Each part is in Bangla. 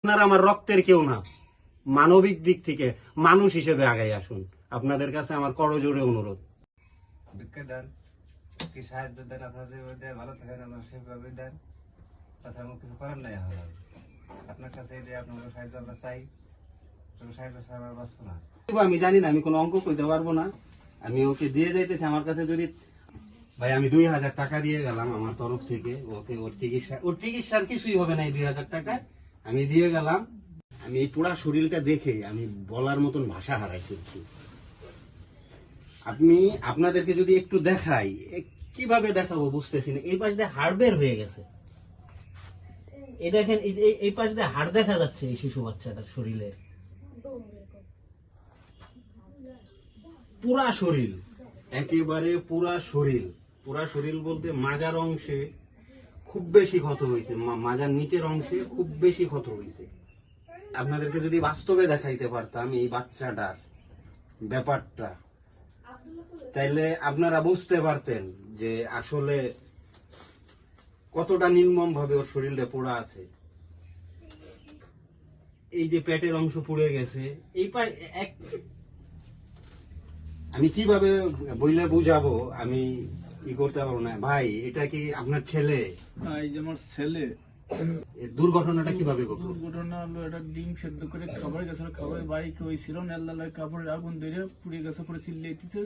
আপনারা আমার রক্তের কেউ না, মানবিক দিক থেকে মানুষ হিসেবে আগাই আসুন। আপনাদের কাছে আমার করজোড়ে অনুরোধ। ভিক্ষা দেন, কি সাহায্য দেন, আপনার যেভাবে দেয় ভালো থাকেন, আপনার সেভাবে দেন। তাছাড়া আমার কিছু করার নাই। আমার আপনার কাছে এটাই, আপনার সাহায্য আমরা চাই। সাহায্য ছাড়া আমরা বাঁচবো না। আমি জানি না, আমি কোনো অঙ্ক কইতে পারবো না। আমি ওকে দিয়ে যাইতেছি। আমার কাছে যদি ভাই আমি 2000 টাকা দিয়ে গেলাম আমার তরফ থেকে ওকে, ওর চিকিৎসার কিছুই হবে না এই 2000 টাকায়। আমি দিয়ে গেলাম। আমি এই পুরা শরীরটা দেখে আমি বলার মতন ভাষা হারাই ফেলছি। আপনাদেরকে যদি একটু দেখাই, কিভাবে দেখাবো বুঝতেছি না। এই পাশ দিয়ে হাড় বের হয়ে গেছে, এই দেখেন, এই পাশ দিয়ে হাড় দেখা যাচ্ছে এই শিশু বাচ্চাটার শরীরে। পুরা শরীর, একেবারে পুরা শরীর। পুরা শরীর বলতে মাজার অংশে খুব বেশি ক্ষত হয়েছে, মাজার নিচের অংশে খুব বেশি ক্ষত হয়েছে। আপনাদেরকে যদি বাস্তবে দেখাইতে পারতাম এই বাচ্চাটার ব্যাপারটা, তাইলে আপনারা বুঝতে পারতেন যে আসলে কতটা নির্মম ভাবে ওর শরীরটা পোড়া আছে। এই যে পেটের অংশ পুড়ে গেছে, এই আমি কিভাবে বইলে বুঝাবো, আমি ই করতে পারবো না। ভাই, এটা কি আপনার ছেলে? এই যে আমার ছেলে। দুর্ঘটনাটা কিভাবে ঘটলো? দুর্ঘটনা হলো, এটা ডিম সেদ্ধ করে খাবার গেছিল, খাবার বাড়ি কেউ ছিল না, আল্লাহ কাপড়ের আগুন ধরে পুড়ে গেছে, পরে চিল্লাইতেছে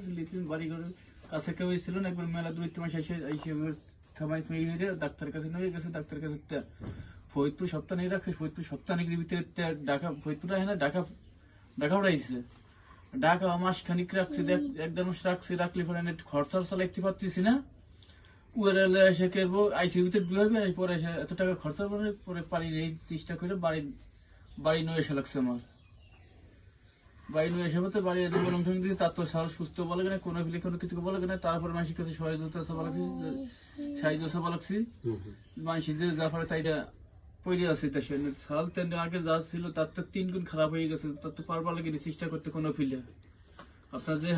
বাড়ি ঘরের কাছে কেউ ছিল না। একবার মেলা 2-3 মাস এসে থামাই ডাক্তারের কাছে নিয়ে গেছে। ডাক্তারের কাছে ফরিদপুর সপ্তাহ নিয়ে রাখছে। ফরিদপুর সপ্তাহের ভিতরে ঢাকা, ফরিদপুর হয় না, ঢাকা উড়াইছে। ঢাকা মাস খানিক রাখছি, 1-1.5 মাস রাখছি। রাখলে পরে খরচা চালাইতে পারতেছি না। এসে কেবো আইসিইউতে ডুয়াবে, পরে এসে এত টাকা খরচা করে পরে পানি নেই, চেষ্টা করে বাড়ি নিয়ে এসে লাগছে। আমার বাড়ি নিয়ে এসে বলতে বাড়ি বললাম দিচ্ছি, তার তো সাহস সুস্থ বলে না, কোনো ফিলে কোনো কিছু বলে না। তারপরে মাসির কাছে সাহায্য লাগছি। মাসি যে যা পারে তাইটা পড়ে আছে। সাল আগে যা ছিল তার তো 3 গুণ খারাপ হয়ে গেছে। তার তো পারবার লাগে চেষ্টা করতে কোনো ফিলে। আপনার যে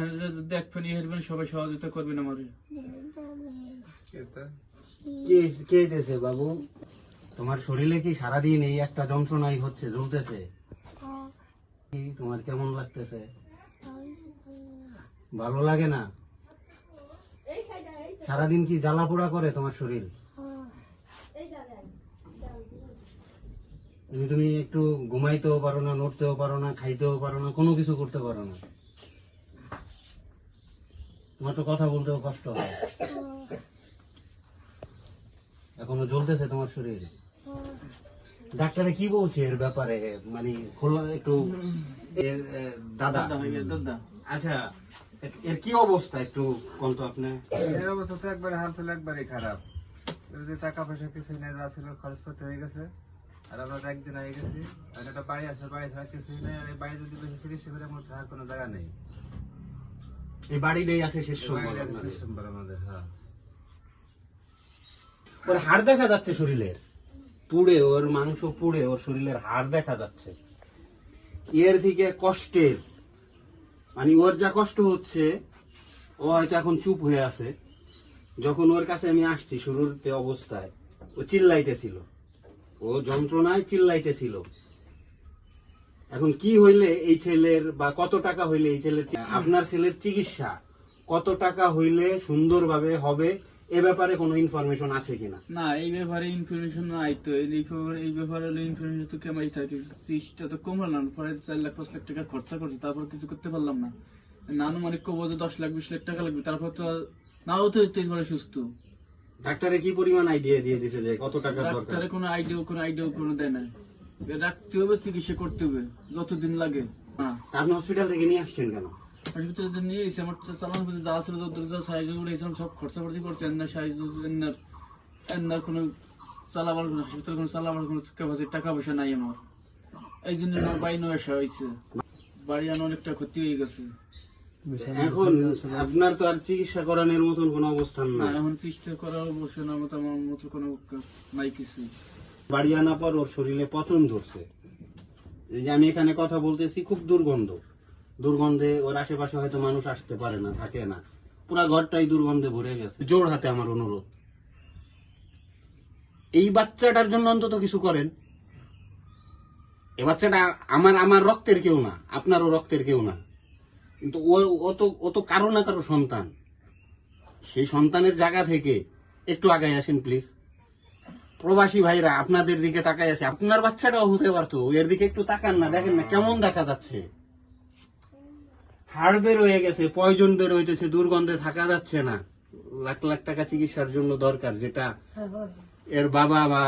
দেখবেন হেরবেন, সবাই সহযোগিতা করবেন আমাদের। কে দিয়েছে বাবু? তোমার শরীরে কি সারাদিন এই একটা যন্ত্রণাই হচ্ছে, জ্বলতেছে? তোমার কেমন লাগতেছে? ভালো লাগে না? সারাদিন কি জ্বালা পোড়া করে তোমার শরীর? তুমি একটু ঘুমাইতেও পারো না, নড়তেও পারো না, খাইতেও পারো না, কোনো কিছু করতে পারো না। তোমার তো কথা বলতেও কষ্ট হয়। এখনো জ্বলতেছে তোমার শরীর? ডাক্তারে কি বলছে এর ব্যাপারে? মানে খোলা একটু দাদা। আচ্ছা, এর কি অবস্থা একটু কোন তো আপনি? এর অবস্থা তো একবারে হাল ছিল, একবারে খারাপ। যে টাকা পয়সা কিছু নেই, যা ছিল খরচ করতে হয়ে গেছে। আর আমরা একদিন হয়ে গেছি, আর একটা বাড়ি আছে, বাড়ি ছাড়া কিছুই নেই। আর এই বাড়ি যদি বেশি চিকিৎসা করে আমার থাকার কোনো জায়গা নেই। এই বাড়িটাই আছে শেষ সম্বল আমাদের। হ্যাঁ, ওর হাড় দেখা যাচ্ছে শরীরের পুড়ে, ওর মাংস পুড়ে ওর শরীরের হাড় দেখা যাচ্ছে। এর থেকে কষ্টের, মানে ওর যা কষ্ট হচ্ছে, ও হয়তো এখন চুপ হয়ে আছে। যখন ওর কাছে আমি আসছি শুরুতে অবস্থায়, ও চিল্লাইতেছিল, ও যন্ত্রণায় চিল্লাইতেছিল। এখন কি হইলে এই ছেলের, বা কত টাকা হইলে এই ছেলের, আপনার ছেলের চিকিৎসা কত টাকা হইলে সুন্দরভাবে হবে, এ ব্যাপারে কোনো ইনফরমেশন আছে কিনা? না, এই ব্যাপারে ইনফরমেশন নাই তো। এই ব্যাপারে ইনফরমেশন তো কেমন থাকে, চিকিৎসা তো কমলো না। পরে 4-5 লাখ টাকা খরচা করছে, তারপর কিছু করতে পারলাম না। আনুমানিক কব যে 10-20 লাখ টাকা লাগবে, তারপর তো নাও তো সুস্থ। ডাক্তারে কি পরিমাণ আইডিয়া দিয়ে দিছে যে কত টাকা দরকার? ডাক্তারে কোনো আইডিয়া কোনো দেয় না। রাখতে হবে, চিকিৎসা করতে হবে যতদিন লাগে। আপনি হসপিটাল থেকে নিয়ে আসছেন কেন? হসপিটালে নিয়ে এসে আমার চালানো যা ছিল, যত সাহায্য করেছিলাম সব খরচাপাতি করছে। এনার কোনো চালাবার, হসপিটাল কোনো চালাবার কোনো টাকা পয়সা নাই আমার। এই জন্য আমার বাড়ি নিয়ে আসা হয়েছে। বাড়ি আনো অনেকটা ক্ষতি হয়ে গেছে। এখন আপনার তো আর চিকিৎসা করানোর মতন কোনো অবস্থান না, নাই। এখন চিকিৎসা করার অবশ্যই না, আমার মতো কোনো নাই কিছু। বাড়ি আনার পর ওর শরীরে পচন ধরছে। এই যে আমি এখানে কথা বলতেছি, খুব দুর্গন্ধে ওর আশেপাশে হয়তো মানুষ আসতে পারে না, থাকে না, পুরা ঘরটাই দুর্গন্ধে ভরে গেছে। জোর হাতে আমার অনুরোধ, এই বাচ্চাটার জন্য অন্তত কিছু করেন। এ বাচ্চাটা আমার রক্তের কেউ না, আপনারও রক্তের কেউ না, কিন্তু ও তো কারো না কারো সন্তান। সেই সন্তানের জায়গা থেকে একটু আগায় আসেন প্লিজ। প্রবাসী ভাইরা আপনাদের দিকে তাকায় আছে, আপনার বাচ্চাটাও হতে পারতো, এর দিকে একটু তাকান না, দেখেন না কেমন দেখা যাচ্ছে। হাড় বের হয়ে গেছে, পয়জন বের হইতেছে, দুর্গন্ধে থাকা যাচ্ছে না। লাখ লাখ টাকা চিকিৎসার জন্য দরকার, যেটা এর বাবা বা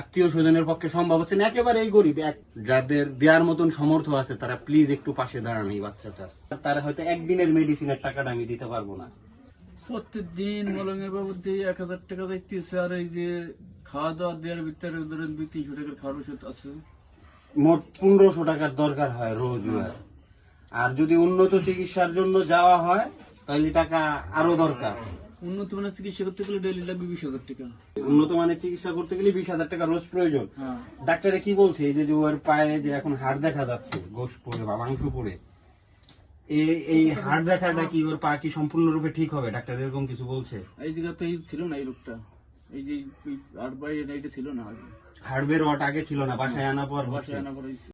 আত্মীয় স্বজনের পক্ষে সম্ভব হচ্ছে না। একেবারে এই গরিব, যাদের দেওয়ার মতন সমর্থ আছে তারা প্লিজ একটু পাশে দাঁড়ান এই বাচ্চাটার। তারা হয়তো একদিনের মেডিসিনের টাকাটা আমি দিতে পারবো না। প্রত্যেকদিন মলমের বাবদ 1000 টাকা যাইতেছে, আর এই যে খাওয়া দাওয়া দেওয়ার ভিতরে ধরেন 200-300 টাকার খাওয়ার ওষুধ আছে। মোট 1500 টাকার দরকার হয় রোজ। আর যদি উন্নত চিকিৎসার জন্য যাওয়া হয় তাহলে টাকা আরো দরকার। উন্নত মানের চিকিৎসা করতে গেলে ডেইলি লাগবে 20,000 টাকা। উন্নত মানের চিকিৎসা করতে গেলে 20,000 টাকা রোজ প্রয়োজন। হ্যাঁ, ডাক্তারে কি বলছে, এই যে ওর পায়ে যে এখন হাড় দেখা যাচ্ছে, গোশ পড়ে বা মাংস পড়ে, এই হাড় দেখাটা কি ওর পা কি সম্পূর্ণরূপে ঠিক হবে? ডাক্তার এরকম কিছু বলছে? এই জায়গা তো এই ছিল না এই রোগটা, এই যে আর বাইরে এটা ছিল না আগে, হাড় বের হওয়াটা আগে ছিল না, বাসায় আনা পর বাসায় হচ্ছে। আনা পরে হয়েছে।